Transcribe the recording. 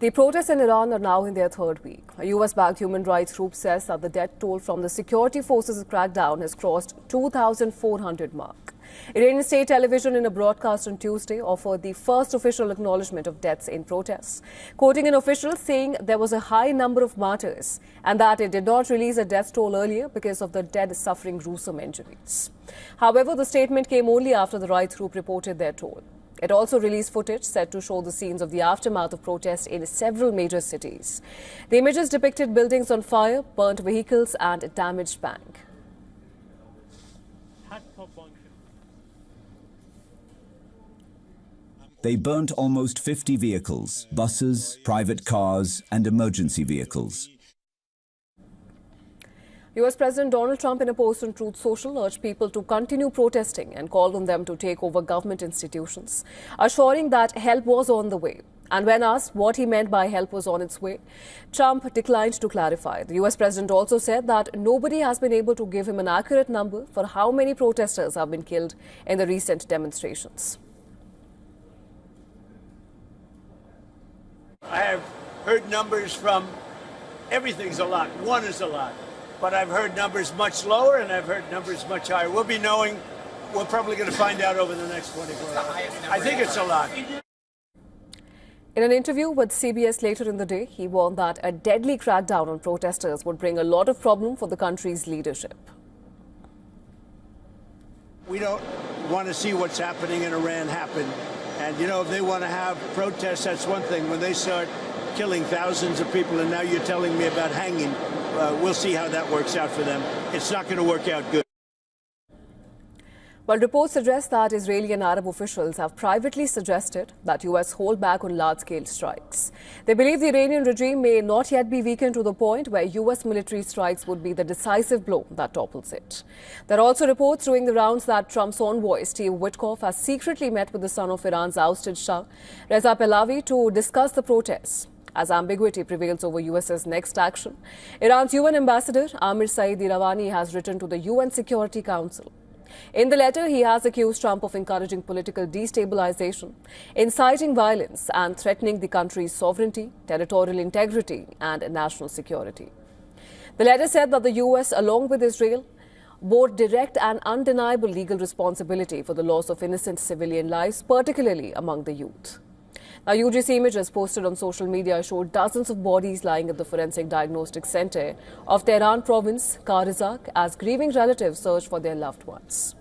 The protests in Iran are now in their third week. A US-backed human rights group says that the death toll from the security forces' crackdown has crossed 2,400 mark. Iranian state television in a broadcast on Tuesday offered the first official acknowledgement of deaths in protests, quoting an official saying there was a high number of martyrs and that it did not release a death toll earlier because of the dead suffering gruesome injuries. However, the statement came only after the rights group reported their toll. It also released footage said to show the scenes of the aftermath of protests in several major cities. The images depicted buildings on fire, burnt vehicles and a damaged bank. They burnt almost 50 vehicles, buses, private cars and emergency vehicles. US President Donald Trump, in a post on Truth Social, urged people to continue protesting and called on them to take over government institutions, assuring that help was on the way. And when asked what he meant by help was on its way, Trump declined to clarify. The US President also said that nobody has been able to give him an accurate number for how many protesters have been killed in the recent demonstrations. I have heard numbers from everything's a lot. One is a lot. But I've heard numbers much lower and I've heard numbers much higher. We'll be knowing, we're probably going to find out over the next 24 hours. I think it's a lot. In an interview with CBS later in the day, he warned that a deadly crackdown on protesters would bring a lot of problem for the country's leadership. We don't want to see what's happening in Iran happen. And, you know, if they want to have protests, that's one thing. When they start killing thousands of people and now you're telling me about hanging, we'll see how that works out for them. It's not going to work out good. Well, reports suggest that Israeli and Arab officials have privately suggested that US hold back on large-scale strikes. They believe the Iranian regime may not yet be weakened to the point where US military strikes would be the decisive blow that topples it. There are also reports doing the rounds that Trump's envoy, Steve Witkoff, has secretly met with the son of Iran's ousted Shah, Reza Pahlavi, to discuss the protests. As ambiguity prevails over US's next action, Iran's UN ambassador, Amir Saeid Iravani, has written to the UN Security Council. In the letter, he has accused Trump of encouraging political destabilisation, inciting violence and threatening the country's sovereignty, territorial integrity and national security. The letter said that the US, along with Israel, bore direct and undeniable legal responsibility for the loss of innocent civilian lives, particularly among the youth. Now, UGC images posted on social media showed dozens of bodies lying at the Forensic Diagnostic Center of Tehran province, Karizak, as grieving relatives search for their loved ones.